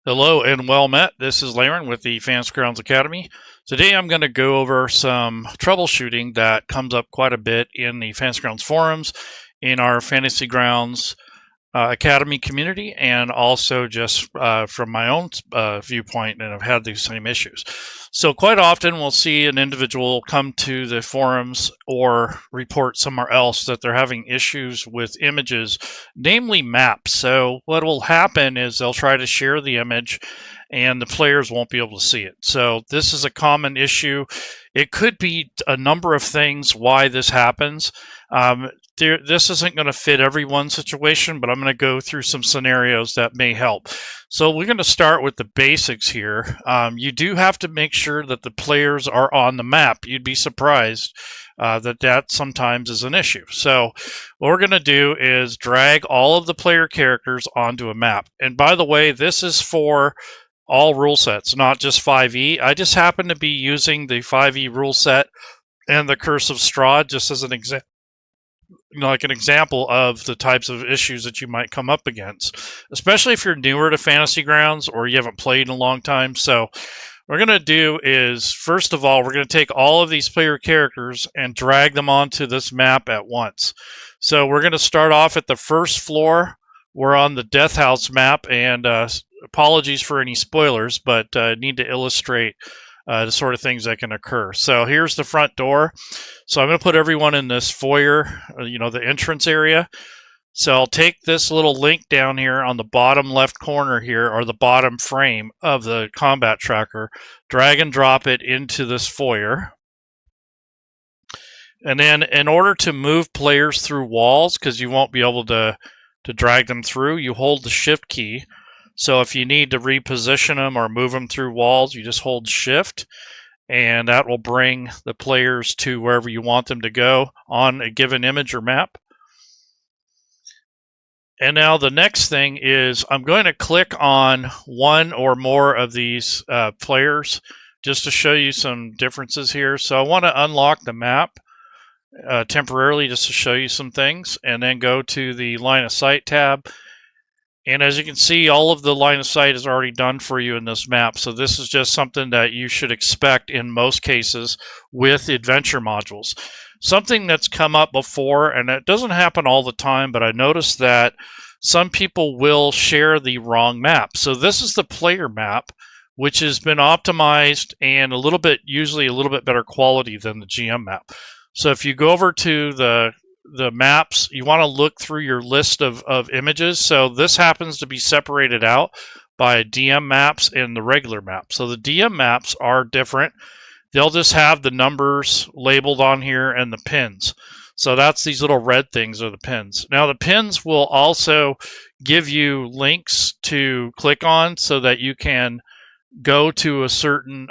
Hello and well met. This is Laren with the Fantasy Grounds Academy. Today I'm going to go over some troubleshooting that comes up quite a bit in the Fantasy Grounds forums, in our Fantasy Grounds Academy community, and also just from my own viewpoint, and I've had these same issues. So quite often we'll see an individual come to the forums or report somewhere else that they're having issues with images, namely maps. So what will happen is they'll try to share the image and the players won't be able to see it. So this is a common issue. It could be a number of things why this happens. This isn't going to fit everyone's situation, but I'm going to go through some scenarios that may help. So we're going to start with the basics here. You do have to make sure that the players are on the map. You'd be surprised that sometimes is an issue. So what we're going to do is drag all of the player characters onto a map. And by the way, this is for all rule sets, not just 5e. I just happen to be using the 5e rule set and the Curse of Strahd just as an example. Like an example of the types of issues that you might come up against, especially if you're newer to Fantasy Grounds or you haven't played in a long time. So what we're going to do is, first of all, we're going to take all of these player characters and drag them onto this map at once. So we're going to start off at the first floor. We're on the Death House map, and apologies for any spoilers, but I need to illustrate the sort of things that can occur. So here's the front door. So I'm going to put everyone in this foyer, the entrance area. So I'll take this little link down here on the bottom left corner here, or the bottom frame of the combat tracker, drag and drop it into this foyer. And then in order to move players through walls, because you won't be able to drag them through, you hold the shift key. So if you need to reposition them or move them through walls, you just hold shift, and that will bring the players to wherever you want them to go on a given image or map. And now the next thing is I'm going to click on one or more of these players just to show you some differences here. So I want to unlock the map temporarily just to show you some things, and then go to the line of sight tab. And as you can see, all of the line of sight is already done for you in this map. So this is just something that you should expect in most cases with adventure modules. Something that's come up before, and it doesn't happen all the time, but I noticed that some people will share the wrong map. So this is the player map, which has been optimized and usually a little bit better quality than the GM map. So if you go over to the maps, you want to look through your list of images. So this happens to be separated out by DM maps and the regular map. So the DM maps are different. They'll just have the numbers labeled on here and the pins. So that's these little red things are the pins. Now the pins will also give you links to click on so that you can go to a certain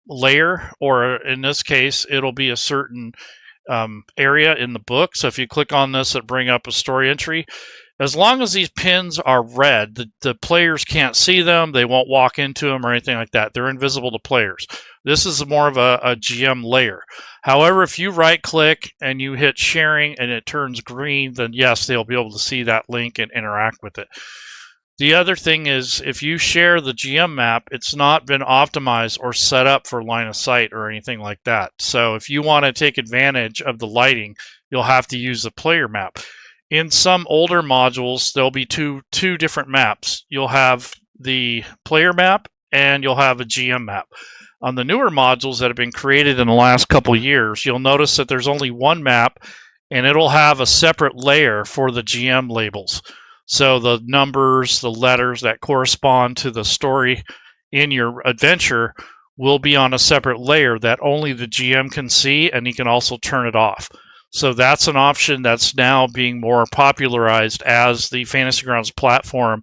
layer, or in this case, it'll be a certain area in the book. So if you click on this, it'll bring up a story entry. As long as these pins are red, the players can't see them. They won't walk into them or anything like that. They're invisible to players. This is more of a GM layer. However, if you right click and you hit sharing and it turns green, then yes, they'll be able to see that link and interact with it. The other thing is, if you share the GM map, it's not been optimized or set up for line of sight or anything like that. So if you want to take advantage of the lighting, you'll have to use the player map. In some older modules, there'll be two different maps. You'll have the player map and you'll have a GM map. On the newer modules that have been created in the last couple years, you'll notice that there's only one map, and it'll have a separate layer for the GM labels. So the numbers, the letters that correspond to the story in your adventure will be on a separate layer that only the GM can see, and he can also turn it off. So that's an option that's now being more popularized as the Fantasy Grounds platform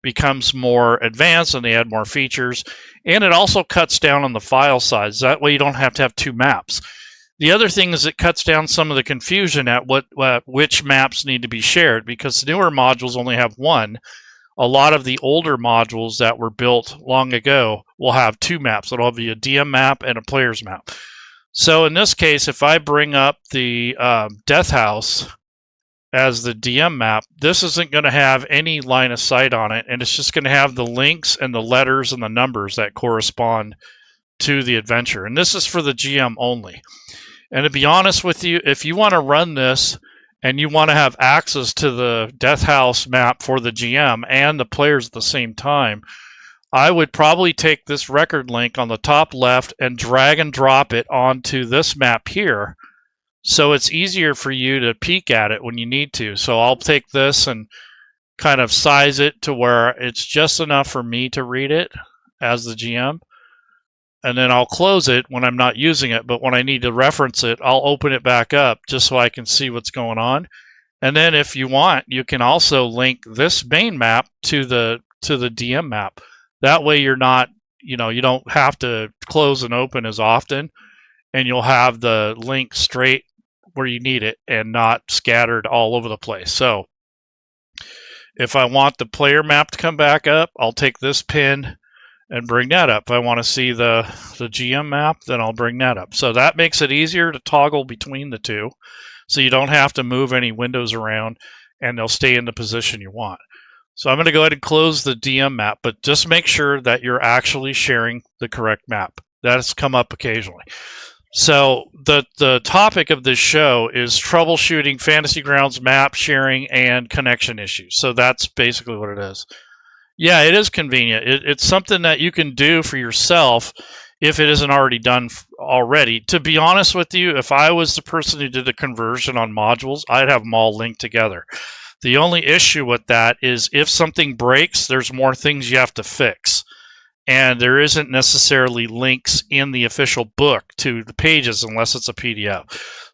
becomes more advanced and they add more features. And it also cuts down on the file size. That way you don't have to have two maps. The other thing is it cuts down some of the confusion at which maps need to be shared, because the newer modules only have one. A lot of the older modules that were built long ago will have two maps. It'll be a DM map and a player's map. So in this case, if I bring up the Death House as the DM map, this isn't going to have any line of sight on it, and it's just going to have the links and the letters and the numbers that correspond to the adventure. And this is for the GM only. And to be honest with you, if you want to run this and you want to have access to the Death House map for the GM and the players at the same time, I would probably take this record link on the top left and drag and drop it onto this map here, so it's easier for you to peek at it when you need to. So I'll take this and kind of size it to where it's just enough for me to read it as the GM. And then I'll close it when I'm not using it, but when I need to reference it, I'll open it back up just so I can see what's going on. And then if you want, you can also link this main map to the DM map. That way you're not, you don't have to close and open as often, and you'll have the link straight where you need it and not scattered all over the place. So if I want the player map to come back up, I'll take this pin and bring that up. If I want to see the GM map, then I'll bring that up. So that makes it easier to toggle between the two, so you don't have to move any windows around, and they'll stay in the position you want. So I'm going to go ahead and close the DM map, but just make sure that you're actually sharing the correct map. That has come up occasionally. So the topic of this show is troubleshooting Fantasy Grounds map sharing and connection issues. So that's basically what it is. Yeah, it is convenient. It's something that you can do for yourself if it isn't already done already. To be honest with you, if I was the person who did the conversion on modules, I'd have them all linked together. The only issue with that is if something breaks, there's more things you have to fix. And there isn't necessarily links in the official book to the pages unless it's a PDF.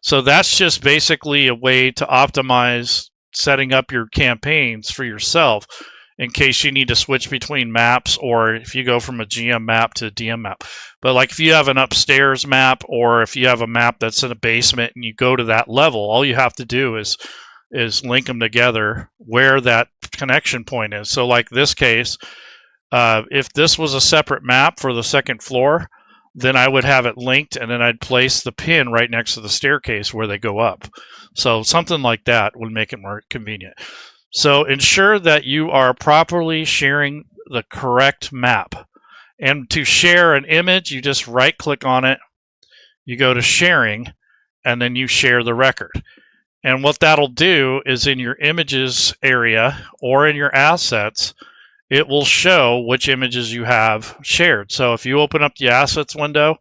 So that's just basically a way to optimize setting up your campaigns for yourself in case you need to switch between maps, or if you go from a GM map to a DM map. But like if you have an upstairs map, or if you have a map that's in a basement and you go to that level, all you have to do is link them together where that connection point is. So like this case, if this was a separate map for the second floor, then I would have it linked, and then I'd place the pin right next to the staircase where they go up. So something like that would make it more convenient. So ensure that you are properly sharing the correct map. And to share an image, you just right-click on it, you go to sharing, and then you share the record. And what that'll do is in your images area or in your assets, it will show which images you have shared. So if you open up the assets window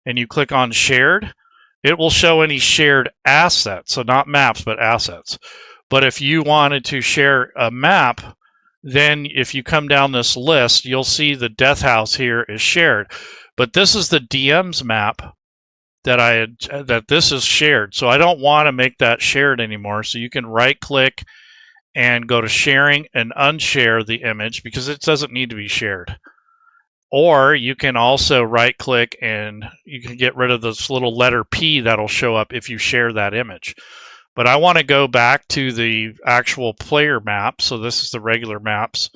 and you click on shared, it will show any shared assets. So not maps, but assets. But if you wanted to share a map, then if you come down this list, you'll see the Death House here is shared. But this is the DM's map that this is shared. So I don't want to make that shared anymore. So you can right click and go to sharing and unshare the image because it doesn't need to be shared. Or you can also right click and you can get rid of this little letter P that'll show up if you share that image. But I want to go back to the actual player map. So this is the regular maps.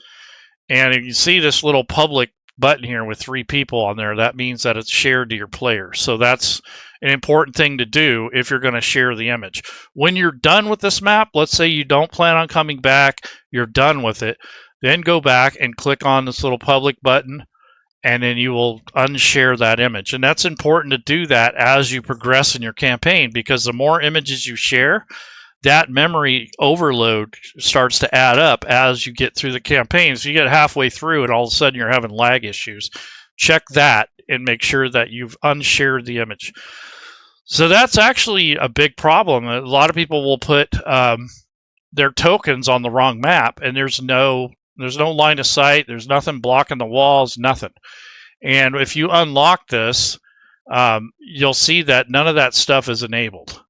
And if you see this little public button here with 3 people on there, that means that it's shared to your players. So that's an important thing to do if you're going to share the image. When you're done with this map, let's say you don't plan on coming back, you're done with it, then go back and click on this little public button, and then you will unshare that image. And that's important to do that as you progress in your campaign, because the more images you share, that memory overload starts to add up as you get through the campaign. So you get halfway through and all of a sudden you're having lag issues. Check that and make sure that you've unshared the image. So that's actually a big problem. A lot of people will put their tokens on the wrong map, and there's no line of sight, there's nothing blocking the walls, nothing. And if you unlock this, you'll see that none of that stuff is enabled.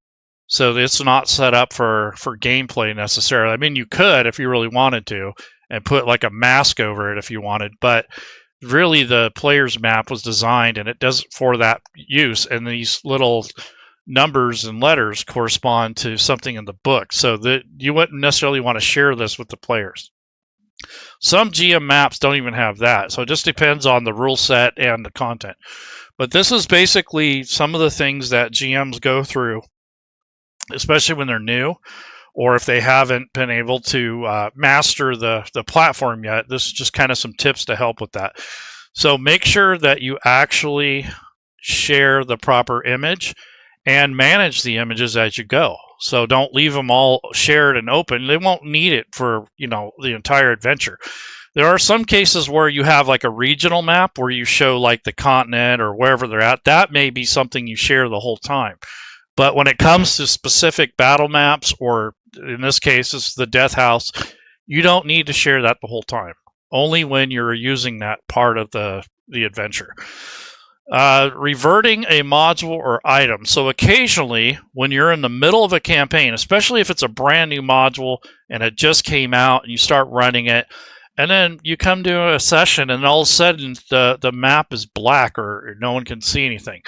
So it's not set up for gameplay necessarily. I mean, you could if you really wanted to, and put like a mask over it if you wanted, but really the player's map was designed and it does for that use, and these little numbers and letters correspond to something in the book, so that you wouldn't necessarily want to share this with the players. Some GM maps don't even have that, so it just depends on the rule set and the content. But this is basically some of the things that GMs go through, especially when they're new, or if they haven't been able to master the platform yet. This is just kind of some tips to help with that. So make sure that you actually share the proper image and manage the images as you go. So don't leave them all shared and open. They won't need it for, the entire adventure. There are some cases where you have like a regional map where you show like the continent or wherever they're at. That may be something you share the whole time. But when it comes to specific battle maps, or in this case, it's the Death House, you don't need to share that the whole time. Only when you're using that part of the adventure. Reverting a module or item. So occasionally, when you're in the middle of a campaign, especially if it's a brand new module and it just came out and you start running it, and then you come to a session and all of a sudden the map is black or no one can see anything.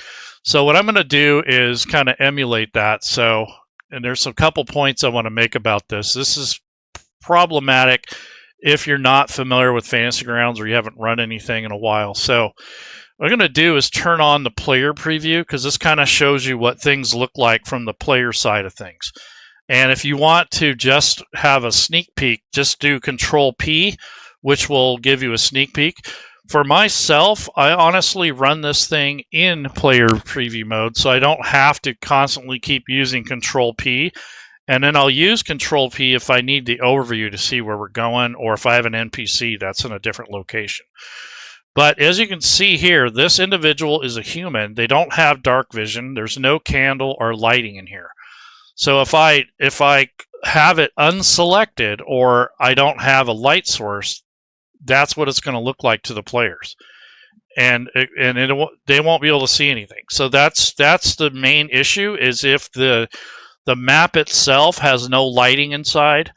So what I'm going to do is kind of emulate that. So, and there's a couple points I want to make about this. This is problematic if you're not familiar with Fantasy Grounds or you haven't run anything in a while. So what I'm going to do is turn on the player preview, because this kind of shows you what things look like from the player side of things. And if you want to just have a sneak peek, just do Control P, which will give you a sneak peek. For myself, I honestly run this thing in player preview mode, so I don't have to constantly keep using Control P. And then I'll use Control P if I need the overview to see where we're going, or if I have an NPC that's in a different location. But as you can see here, this individual is a human. They don't have dark vision. There's no candle or lighting in here. So if I have it unselected, or I don't have a light source, that's what it's going to look like to the players, and they won't be able to see anything. So that's the main issue, is if the map itself has no lighting inside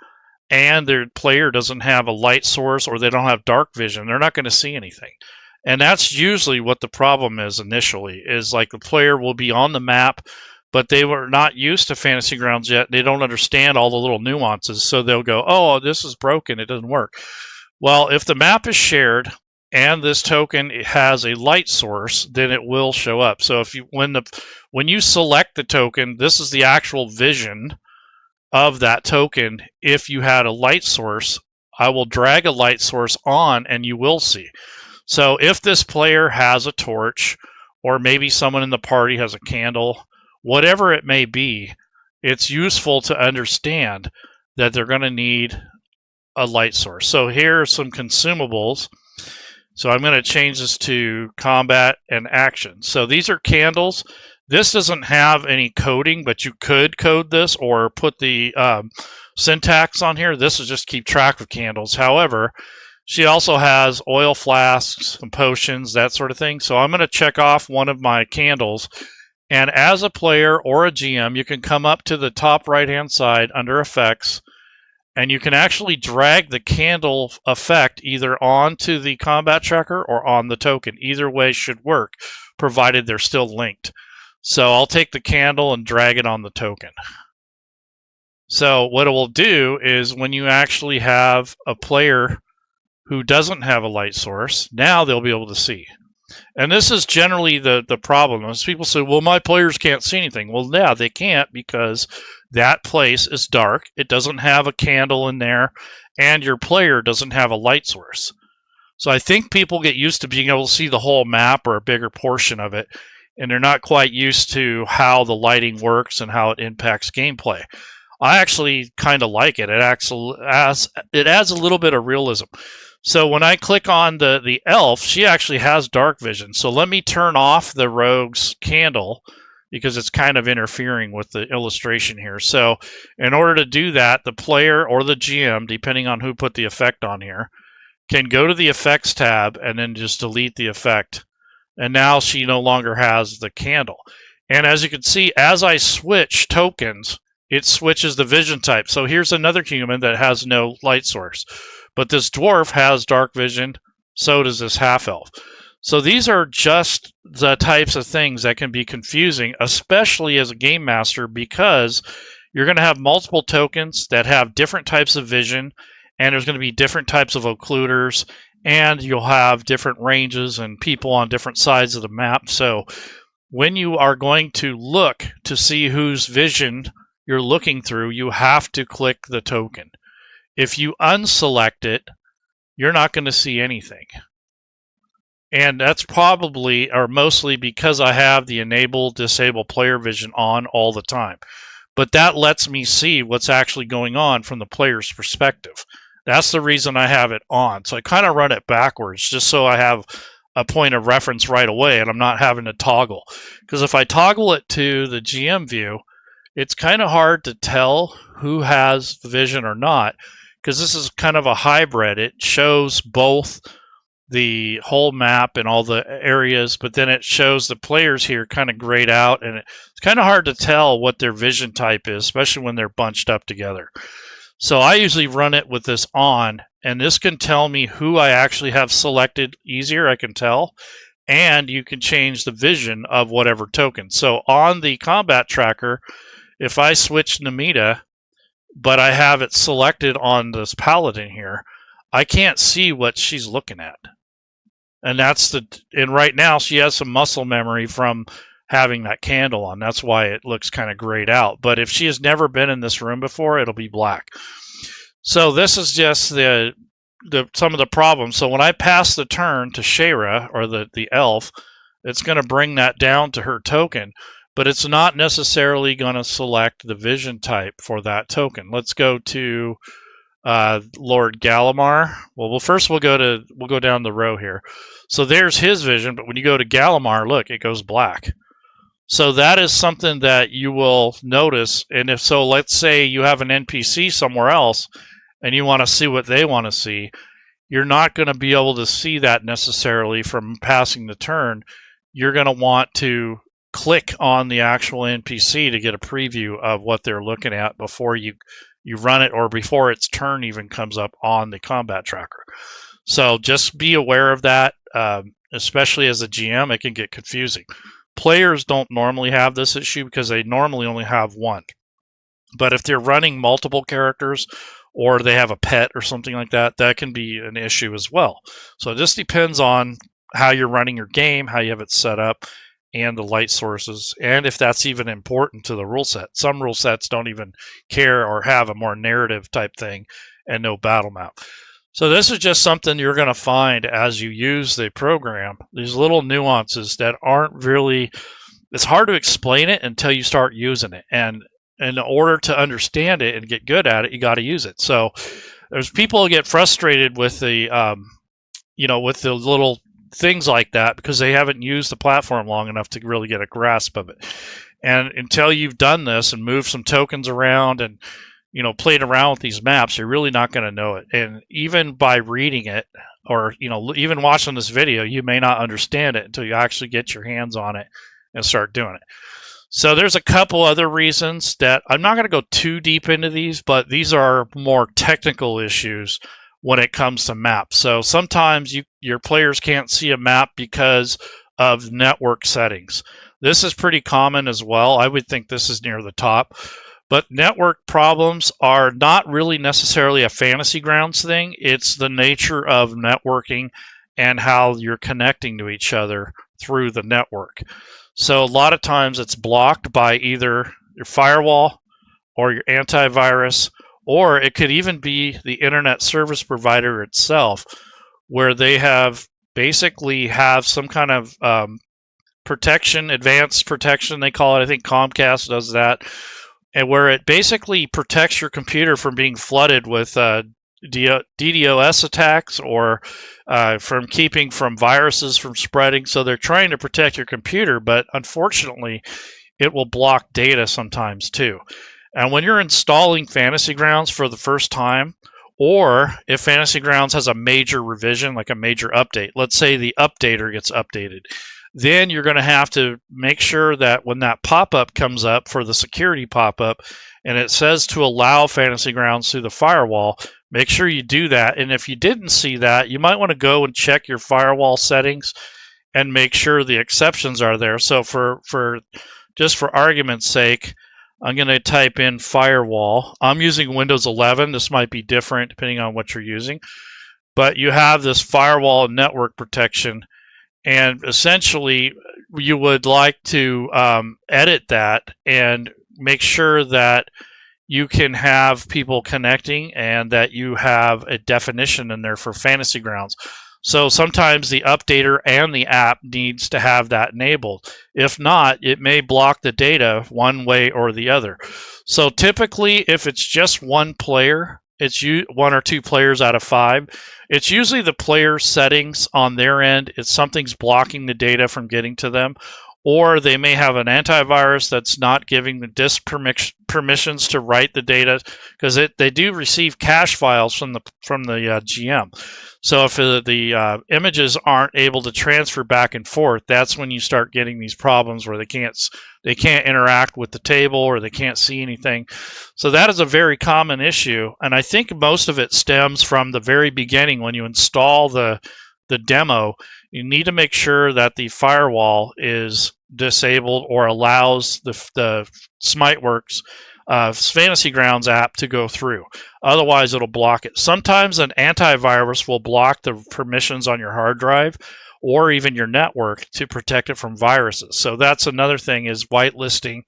and their player doesn't have a light source, or they don't have dark vision, they're not going to see anything. And that's usually what the problem is initially, is like the player will be on the map, but they were not used to Fantasy Grounds yet. They don't understand all the little nuances, so they'll go, oh, this is broken, it doesn't work. Well, if the map is shared and this token has a light source, then it will show up. So if when you select the token, this is the actual vision of that token. If you had a light source, I will drag a light source on and you will see. So if this player has a torch, or maybe someone in the party has a candle, whatever it may be, it's useful to understand that they're going to need a light source. So here are some consumables. So I'm going to change this to combat and action. So these are candles. This doesn't have any coding, but you could code this or put the syntax on here. This is just keep track of candles. However, she also has oil flasks, some potions, that sort of thing. So I'm going to check off one of my candles. And as a player or a GM, you can come up to the top right-hand side under Effects, and you can actually drag the candle effect either onto the combat tracker or on the token. Either way should work, provided they're still linked. So I'll take the candle and drag it on the token. So what it will do is when you actually have a player who doesn't have a light source, now they'll be able to see. And this is generally the problem. Most people say, well, my players can't see anything. Well, yeah, they can't, because that place is dark. It doesn't have a candle in there, and your player doesn't have a light source. So I think people get used to being able to see the whole map or a bigger portion of it, and they're not quite used to how the lighting works and how it impacts gameplay. I actually kind of like it. It adds a little bit of realism. So when I click on the elf, she actually has dark vision. So let me turn off the rogue's candle, because it's kind of interfering with the illustration here. So in order to do that, the player or the GM, depending on who put the effect on here, can go to the effects tab and then just delete the effect. And now she no longer has the candle. And as you can see, as I switch tokens, it switches the vision type. So here's another human that has no light source. But this dwarf has dark vision, so does this half-elf. So these are just the types of things that can be confusing, especially as a game master, because you're going to have multiple tokens that have different types of vision, and there's going to be different types of occluders, and you'll have different ranges and people on different sides of the map. So when you are going to look to see whose vision you're looking through, you have to click the token. If you unselect it, you're not going to see anything. And that's probably or mostly because I have the enable disable player vision on all the time. But that lets me see what's actually going on from the player's perspective. That's the reason I have it on. So I kind of run it backwards just so I have a point of reference right away and I'm not having to toggle. Because if I toggle it to the GM view, it's kind of hard to tell who has the vision or not, because this is kind of a hybrid. It shows both the whole map and all the areas, but then it shows the players here kind of grayed out, and it's kind of hard to tell what their vision type is, especially when they're bunched up together. So I usually run it with this on, and this can tell me who I actually have selected easier, I can tell, and you can change the vision of whatever token. So on the combat tracker, if I switch Namita, but I have it selected on this paladin here, I can't see what she's looking at. And right now she has some muscle memory from having that candle on. That's why it looks kind of grayed out. But if she has never been in this room before, it'll be black. So this is just some of the problems. So when I pass the turn to Shayra, or the elf, it's going to bring that down to her token, but it's not necessarily going to select the vision type for that token. Let's go to Lord Gallimar. Well, first we'll go down the row here. So there's his vision, but when you go to Gallimar, look, it goes black. So that is something that you will notice. And if so, let's say you have an NPC somewhere else and you want to see what they want to see, you're not going to be able to see that necessarily from passing the turn. You're going to want to click on the actual NPC to get a preview of what they're looking at before you run it, or before its turn even comes up on the combat tracker. So just be aware of that, especially as a GM, it can get confusing. Players don't normally have this issue because they normally only have one. But if they're running multiple characters, or they have a pet or something like that, that can be an issue as well. So it just depends on how you're running your game, how you have it set up, and the light sources, and if that's even important to the rule set. Some rule sets don't even care or have a more narrative type thing and no battle map. So this is just something you're going to find as you use the program, these little nuances that aren't really, it's hard to explain it until you start using it. And in order to understand it and get good at it, you got to use it. So there's people who get frustrated with the, with the little things like that because they haven't used the platform long enough to really get a grasp of it. And until you've done this and moved some tokens around and played around with these maps, you're really not going to know it. And even by reading it, or even watching this video, you may not understand it until you actually get your hands on it and start doing it. So there's a couple other reasons that I'm not going to go too deep into these, but these are more technical issues when it comes to maps. So sometimes your players can't see a map because of network settings. This is pretty common as well. I would think this is near the top. But network problems are not really necessarily a Fantasy Grounds thing. It's the nature of networking and how you're connecting to each other through the network. So a lot of times it's blocked by either your firewall or your antivirus, or it could even be the internet service provider itself, where they basically have some kind of protection, advanced protection they call it. I think Comcast does that. And where it basically protects your computer from being flooded with DDoS attacks, or from keeping from viruses from spreading. So they're trying to protect your computer, but unfortunately, it will block data sometimes too. And when you're installing Fantasy Grounds for the first time, or if Fantasy Grounds has a major revision, like a major update, let's say the updater gets updated, then you're going to have to make sure that when that pop-up comes up for the security pop-up and it says to allow Fantasy Grounds through the firewall, make sure you do that. And if you didn't see that, you might want to go and check your firewall settings and make sure the exceptions are there. So just for argument's sake, I'm going to type in firewall. I'm using Windows 11. This might be different depending on what you're using. But you have this firewall and network protection. And essentially, you would like to edit that and make sure that you can have people connecting and that you have a definition in there for Fantasy Grounds. So sometimes the updater and the app needs to have that enabled. If not, it may block the data one way or the other. So typically, if it's just one player, it's one or two players out of 5. It's usually the player settings on their end. It's something's blocking the data from getting to them, or they may have an antivirus that's not giving the disk permissions to write the data, because they do receive cache files from the GM. So if the images aren't able to transfer back and forth, that's when you start getting these problems where they can't interact with the table, or they can't see anything. So that is a very common issue, and I think most of it stems from the very beginning when you install the demo. You need to make sure that the firewall is disabled or allows the SmiteWorks Fantasy Grounds app to go through. Otherwise, it'll block it. Sometimes an antivirus will block the permissions on your hard drive or even your network to protect it from viruses. So that's another thing, is whitelisting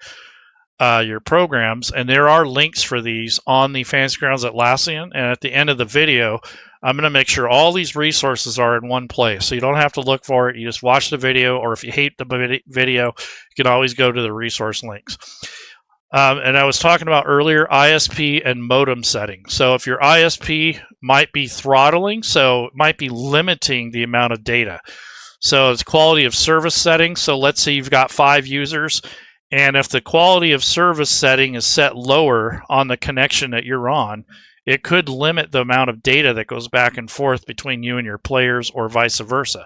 your programs. And there are links for these on the Fantasy Grounds Atlassian. And at the end of the video, I'm going to make sure all these resources are in one place. So you don't have to look for it. You just watch the video, or if you hate the video, you can always go to the resource links. And I was talking about earlier ISP and modem settings. So if your ISP might be throttling, so it might be limiting the amount of data. So it's quality of service settings. So let's say you've got 5 users, and if the quality of service setting is set lower on the connection that you're on, it could limit the amount of data that goes back and forth between you and your players, or vice versa.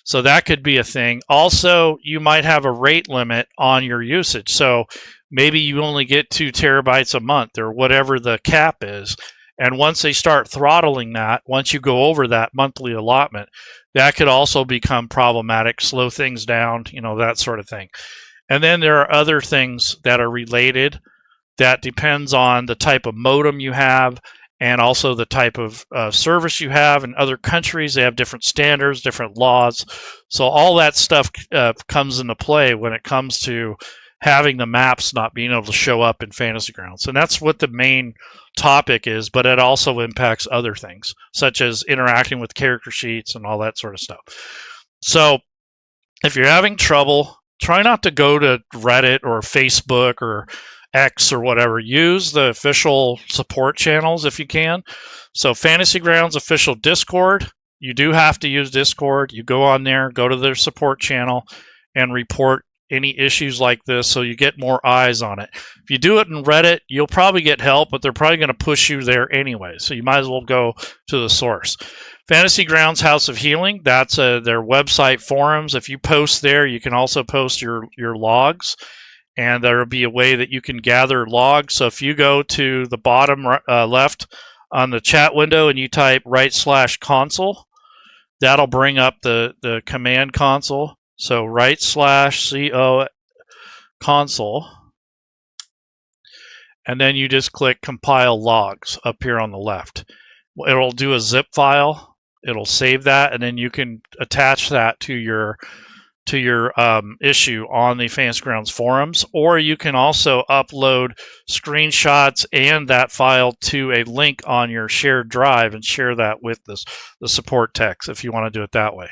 So that could be a thing. Also, you might have a rate limit on your usage. So maybe you only get 2 terabytes a month, or whatever the cap is. And once they start throttling that, once you go over that monthly allotment, that could also become problematic, slow things down, that sort of thing. And then there are other things that are related that depends on the type of modem you have, and also the type of service you have. In other countries, they have different standards, different laws. So all that stuff comes into play when it comes to having the maps not being able to show up in Fantasy Grounds. And that's what the main topic is, but it also impacts other things, such as interacting with character sheets and all that sort of stuff. So if you're having trouble, try not to go to Reddit or Facebook or X or whatever. Use the official support channels if you can. So Fantasy Grounds official Discord, you do have to use Discord. You go on there, go to their support channel, and report any issues like this, so you get more eyes on it. If you do it in Reddit, you'll probably get help, but they're probably going to push you there anyway, so you might as well go to the source. Fantasy Grounds House of Healing, that's their website forums. If you post there, you can also post your logs, and there will be a way that you can gather logs. So if you go to the bottom left on the chat window and you type /console, that'll bring up the command console. So /co console, and then you just click compile logs up here on the left. It'll do a zip file. It'll save that, and then you can attach that to your issue on the Fantasy Grounds forums, or you can also upload screenshots and that file to a link on your shared drive and share that with the support text if you want to do it that way.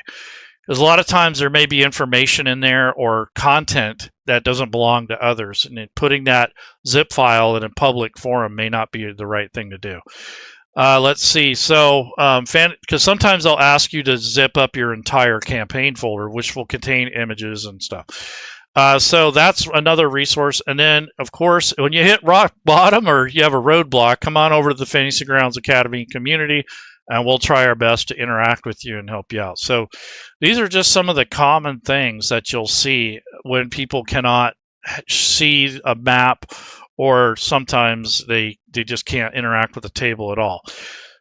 Because a lot of times there may be information in there or content that doesn't belong to others, and putting that zip file in a public forum may not be the right thing to do. Let's see. So, because sometimes they'll ask you to zip up your entire campaign folder, which will contain images and stuff. So that's another resource. And then, of course, when you hit rock bottom or you have a roadblock, come on over to the Fantasy Grounds Academy community, and we'll try our best to interact with you and help you out. So these are just some of the common things that you'll see when people cannot see a map, or sometimes they just can't interact with the table at all.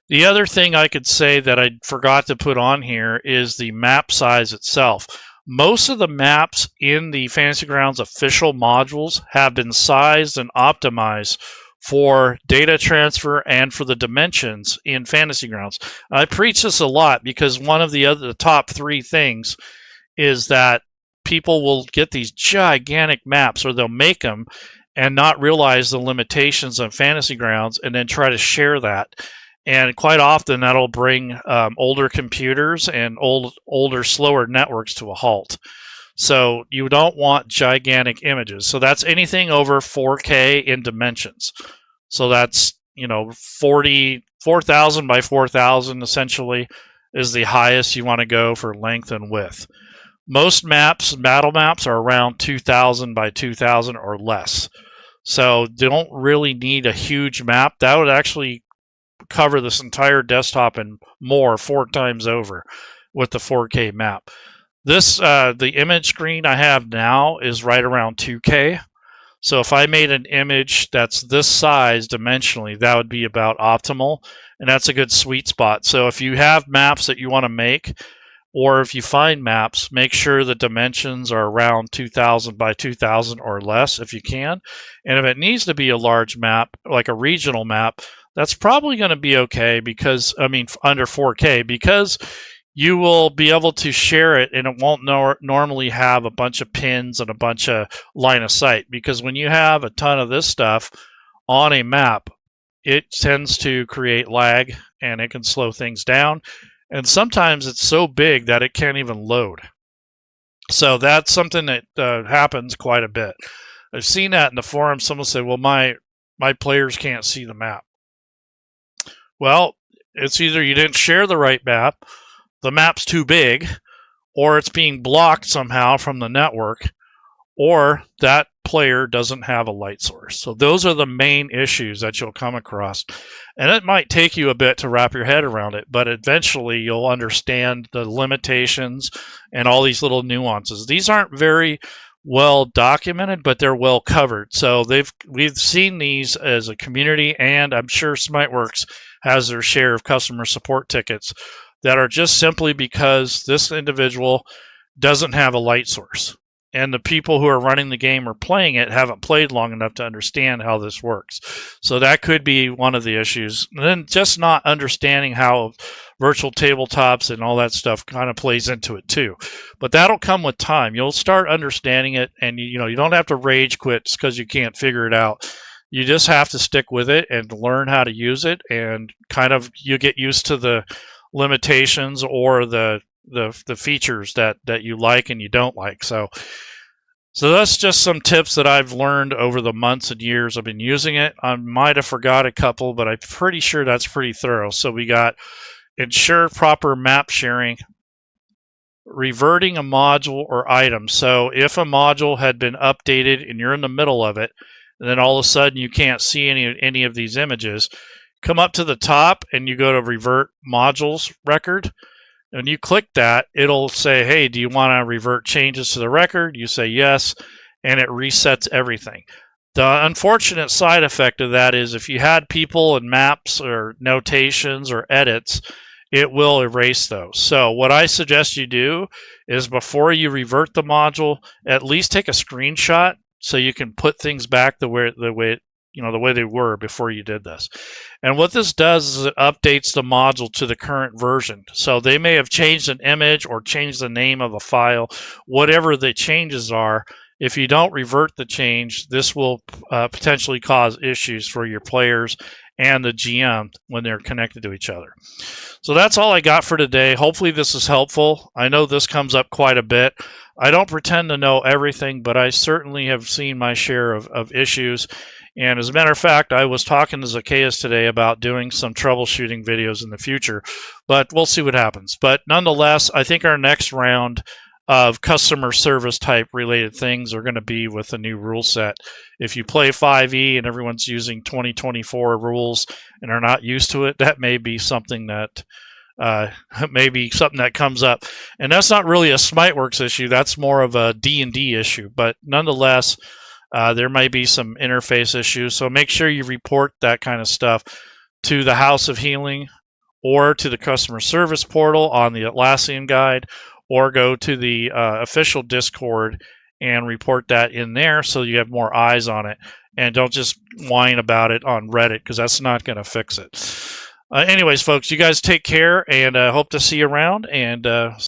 The other thing I could say that I forgot to put on here is the map size itself. Most of the maps in the Fantasy Grounds official modules have been sized and optimized for data transfer and for the dimensions in Fantasy Grounds. I preach this a lot because one of the top 3 things is that people will get these gigantic maps, or they'll make them, and not realize the limitations of Fantasy Grounds, and then try to share that. And quite often that'll bring older computers and older, slower networks to a halt. So you don't want gigantic images. So that's anything over 4K in dimensions. So that's, 4,000 by 4,000 essentially is the highest you want to go for length and width. Most maps, battle maps, are around 2,000 by 2,000 or less. So they don't really need a huge map. That would actually cover this entire desktop and more 4 times over with the 4K map. This the image screen I have now is right around 2K. So if I made an image that's this size dimensionally, that would be about optimal, and that's a good sweet spot. So if you have maps that you want to make, or if you find maps, make sure the dimensions are around 2,000 by 2,000 or less if you can. And if it needs to be a large map, like a regional map, that's probably going to be okay because, under 4K, because you will be able to share it and it won't normally have a bunch of pins and a bunch of line of sight. Because when you have a ton of this stuff on a map, it tends to create lag and it can slow things down. And sometimes it's so big that it can't even load. So that's something that happens quite a bit. I've seen that in the forum. Someone said, well, my players can't see the map. Well, it's either you didn't share the right map, the map's too big, or it's being blocked somehow from the network, or that player doesn't have a light source. So those are the main issues that you'll come across. And it might take you a bit to wrap your head around it, but eventually you'll understand the limitations and all these little nuances. These aren't very well documented, but they're well covered. So we've seen these as a community, and I'm sure SmiteWorks has their share of customer support tickets that are just simply because this individual doesn't have a light source. And the people who are running the game or playing it haven't played long enough to understand how this works. So that could be one of the issues. And then just not understanding how virtual tabletops and all that stuff kind of plays into it too. But that'll come with time. You'll start understanding it, and you don't have to rage quit because you can't figure it out. You just have to stick with it and learn how to use it, and kind of you get used to the limitations or the features that you like and you don't like. So that's just some tips that I've learned over the months and years I've been using it. I might have forgot a couple, but I'm pretty sure that's pretty thorough. So we got ensure proper map sharing, reverting a module or item. So if a module had been updated and you're in the middle of it, and then all of a sudden you can't see any of these images, come up to the top and you go to revert modules record. And you click that, it'll say, hey, do you want to revert changes to the record? You say yes, and it resets everything. The unfortunate side effect of that is if you had people and maps or notations or edits, it will erase those. So what I suggest you do is before you revert the module, at least take a screenshot so you can put things back the way they were before you did this. And what this does is it updates the module to the current version. So they may have changed an image or changed the name of a file, whatever the changes are. If you don't revert the change, this will potentially cause issues for your players and the GM when they're connected to each other. So that's all I got for today. Hopefully this is helpful. I know this comes up quite a bit. I don't pretend to know everything, but I certainly have seen my share of issues. And as a matter of fact, I was talking to Zacchaeus today about doing some troubleshooting videos in the future, but we'll see what happens. But nonetheless, I think our next round of customer service type related things are going to be with a new rule set. If you play 5e and everyone's using 2024 rules and are not used to it, that may be something that comes up. And that's not really a SmiteWorks issue. That's more of a D&D issue. But nonetheless, there might be some interface issues. So make sure you report that kind of stuff to the House of Healing or to the customer service portal on the Atlassian guide, or go to the official Discord and report that in there so you have more eyes on it. And don't just whine about it on Reddit, because that's not going to fix it. Anyways, folks, you guys take care, and hope to see you around. And